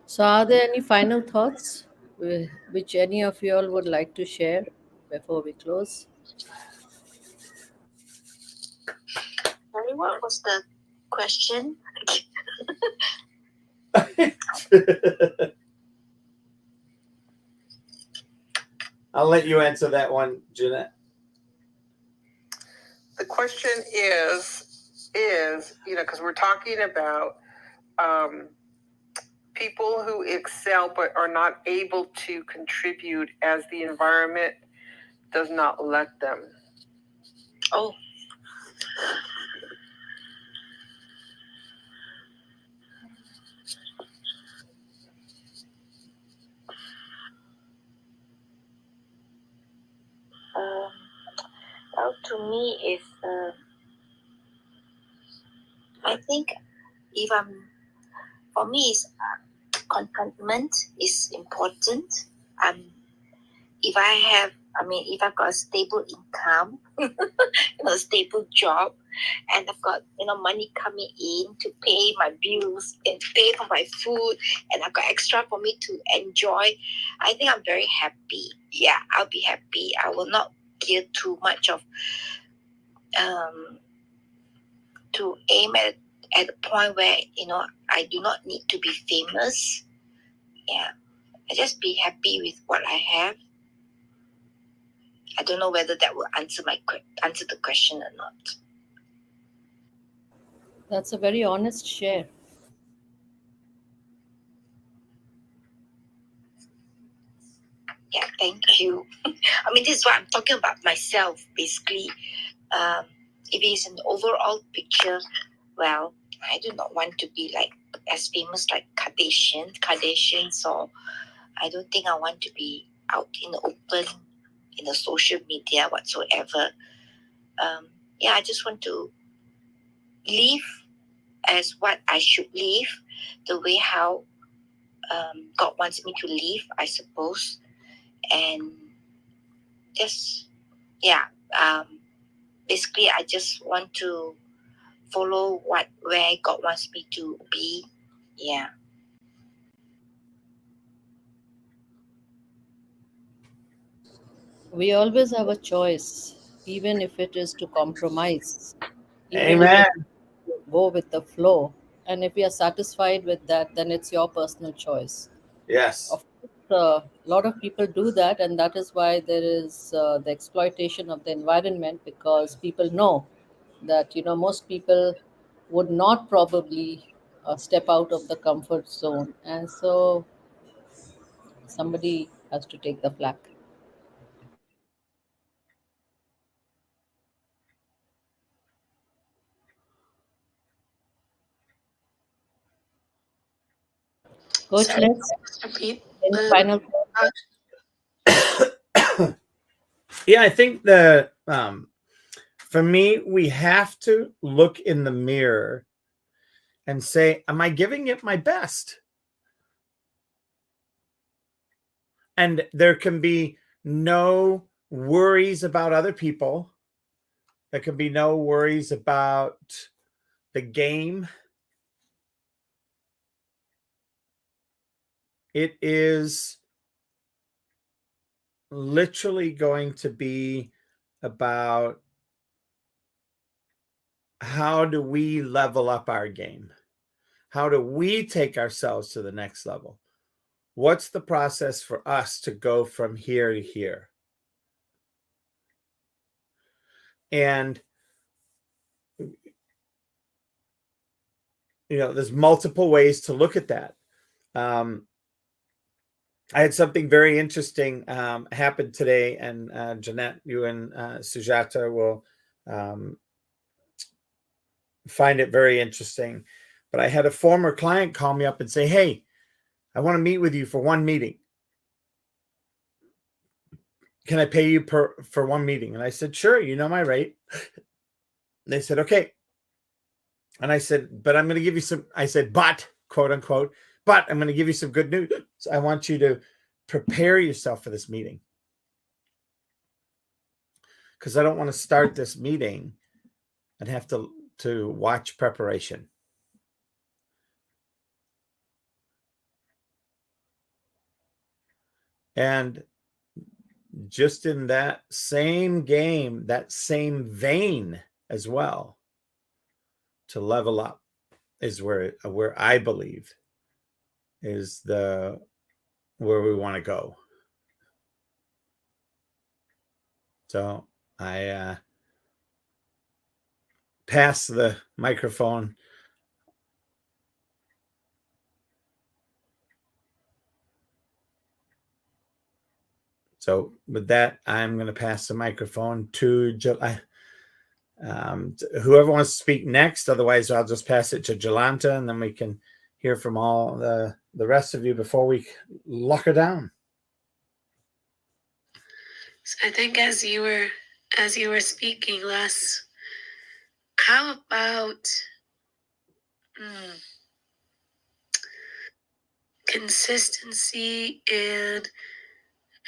So, are there any final thoughts which any of you all would like to share before we close? Sorry, what was the question? I'll let you answer that one, Jeanette. The question is, because we're talking about people who excel but are not able to contribute as the environment does not let them. Oh. Well, to me, if I think for me, is contentment is important. If I've got a stable income, a stable job, and I've got money coming in to pay my bills and to pay for my food, and I've got extra for me to enjoy, I think I'm very happy. Yeah, I'll be happy. I will not gear too much of to aim at a point where I do not need to be famous. Yeah, I just be happy with what I have. I don't know whether that will answer the question or not. That's a very honest share. Yeah, thank you. I mean, this is what I'm talking about myself, basically. If it's an overall picture, well, I do not want to be like as famous like Kardashian, so I don't think I want to be out in the open, in the social media whatsoever. Yeah, I just want to live as what I should live, the way how God wants me to live, I suppose. And just, yeah, basically, I just want to follow where God wants me to be. Yeah. We always have a choice, even if it is to compromise, even if Amen. it is to go with the flow. And if you are satisfied with that, then it's your personal choice. Yes. Of course, a lot of people do that, and that is why there is the exploitation of the environment, because people know that most people would not probably step out of the comfort zone, and so somebody has to take the flak. Coach, Sorry, let's repeat. any final Yeah, I think for me, we have to look in the mirror and say, am I giving it my best? And there can be no worries about other people. There can be no worries about the game. It is literally going to be about how do we level up our game? How do we take ourselves to the next level? What's the process for us to go from here to here? And there's multiple ways to look at that. I had something very interesting happen today, and Jeanette, you and Sujata will find it very interesting. But I had a former client call me up and say, hey, I want to meet with you for one meeting. Can I pay you for one meeting? And I said, sure, my rate. They said, okay. And I said, but I'm going to give you but, quote unquote, but I'm going to give you some good news. So I want you to prepare yourself for this meeting, because I don't want to start this meeting and have to watch preparation. And just in that same game, that same vein as well, to level up is where I believe is where we want to go. So I pass the microphone. So with that, I'm going to pass the microphone to whoever wants to speak next. Otherwise, I'll just pass it to Jolanta, and then we can hear from all the rest of you before we lock her down. So I think as you were speaking, Les, how about consistency and,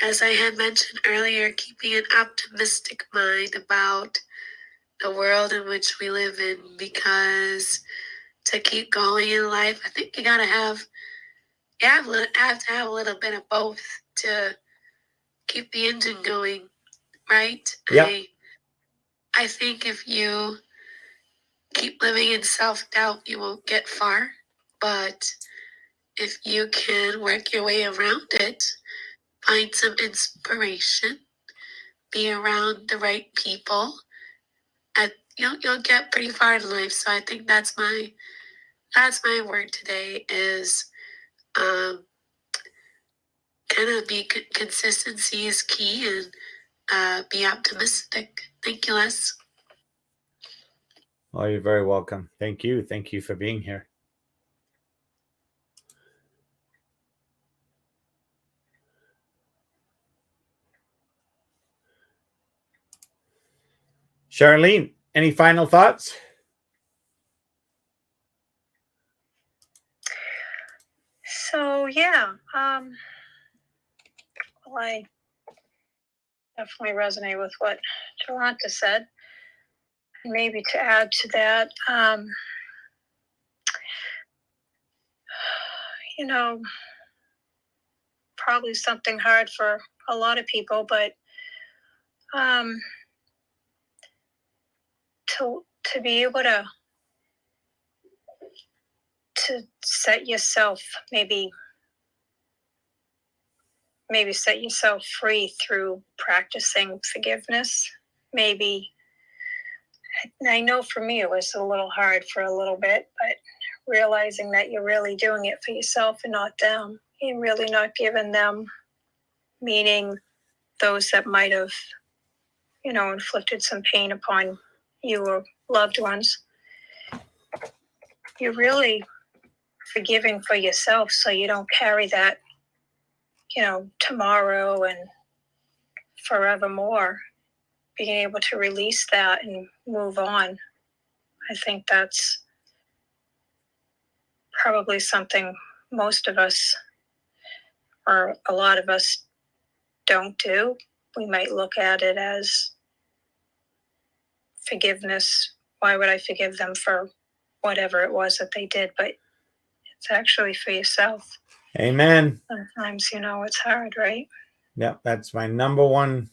as I had mentioned earlier, keeping an optimistic mind about the world in which we live in, because to keep going in life, I think you gotta have to have a little bit of both to keep the engine going, right? Yep. I think if you keep living in self-doubt, you won't get far. But if you can work your way around it, find some inspiration, be around the right people, and you'll get pretty far in life. So I think that's my word today is kind of consistency is key, and be optimistic. Thank you, Les. Oh, you're very welcome. Thank you. Thank you for being here. Charlene, any final thoughts? So yeah, well, I definitely resonate with what Jolanta said. Maybe to add to that, probably something hard for a lot of people, but to be able to set yourself, maybe set yourself free through practicing forgiveness. Maybe, I know for me it was a little hard for a little bit, but realizing that you're really doing it for yourself and not them. You're really not giving them, meaning those that might have, inflicted some pain upon you or loved ones. You're really forgiving for yourself so you don't carry that, tomorrow and forevermore. Being able to release that and move on. I think that's probably something most of us, or a lot of us, don't do. We might look at it as forgiveness. Why would I forgive them for whatever it was that they did? But it's actually for yourself. Amen. Sometimes, it's hard, right? Yep, that's my number one.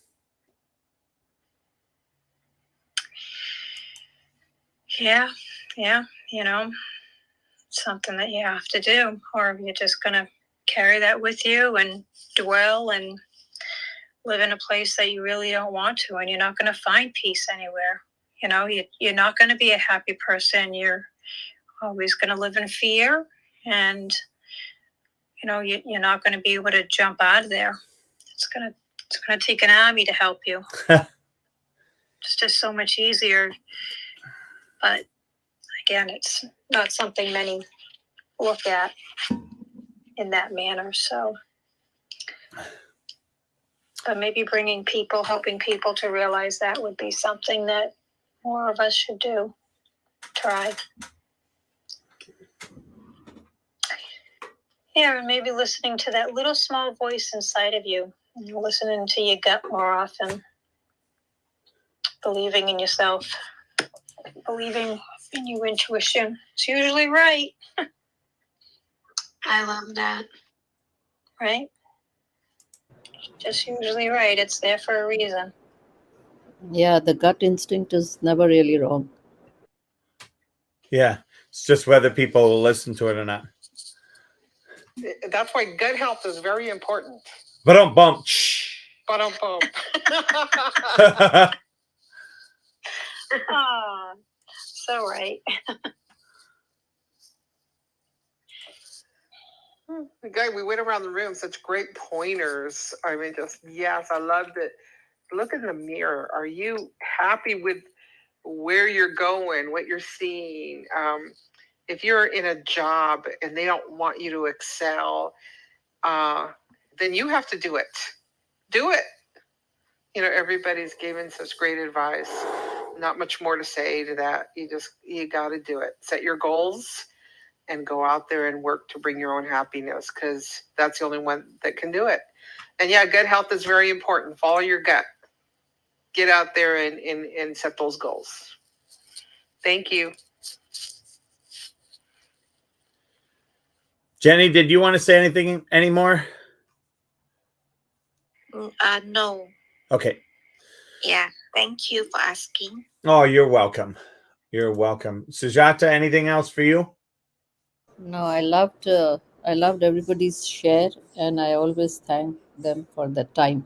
Yeah, something that you have to do, or you're just going to carry that with you and dwell and live in a place that you really don't want to, and you're not going to find peace anywhere. You're not going to be a happy person. You're always going to live in fear, and you're not going to be able to jump out of there. It's going to take an army to help you. It's just so much easier. But again, it's not something many look at in that manner. So, but maybe helping people to realize that would be something that more of us should do. Try. Yeah, and maybe listening to that little small voice inside of you, listening to your gut more often, believing in yourself, believing in your intuition. It's usually right. I love that. Right? Just usually right. It's there for a reason. Yeah, the gut instinct is never really wrong. Yeah, it's just whether people will listen to it or not. That's why gut health is very important. But don't bump. Ba-dum-bum. Ah, so right. Guy, we went around the room, such great pointers. I mean, just, yes, I loved it. Look in the mirror. Are you happy with where you're going, what you're seeing? If you're in a job and they don't want you to excel, then you have to do it. Do it. You know, everybody's given such great advice. Not much more to say to that. You got to do it. Set your goals and go out there and work to bring your own happiness, because that's the only one that can do it. And yeah, gut health is very important. Follow your gut. Get out there and set those goals. Thank you. Jenny, did you want to say anything anymore? No. Okay. Yeah. Thank you for asking. Oh, you're welcome. You're welcome. Sujata, anything else for you? No, I loved everybody's share, and I always thank them for the time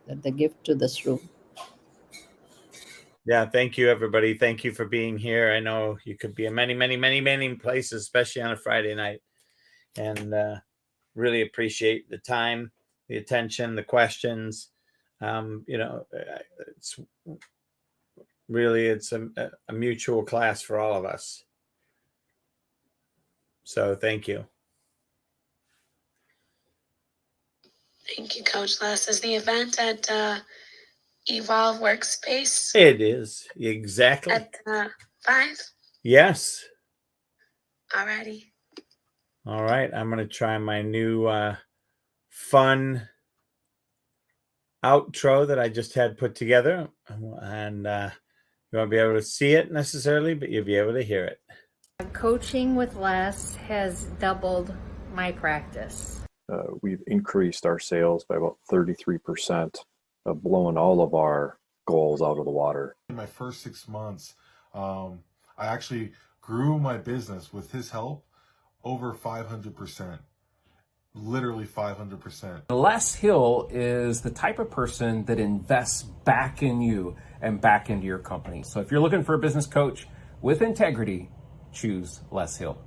that they give to this room. Yeah, thank you, everybody. Thank you for being here. I know you could be in many, many, many, many places, especially on a Friday night. And really appreciate the time, the attention, the questions. You know, it's really, it's a mutual class for all of us. So thank you. Thank you, Coach Les. Is the event at Evolve Workspace It is. Exactly. at 5? Yes. Alrighty. All right. I'm going to try my new fun outro that I just had put together. And you won't be able to see it necessarily, but you'll be able to hear it. Coaching with Les has doubled my practice. We've increased our sales by about 33%, blowing all of our goals out of the water. In my first 6 months, I actually grew my business with his help over 500%. Literally 500%. Les Hill is the type of person that invests back in you and back into your company. So if you're looking for a business coach with integrity, choose Les Hill.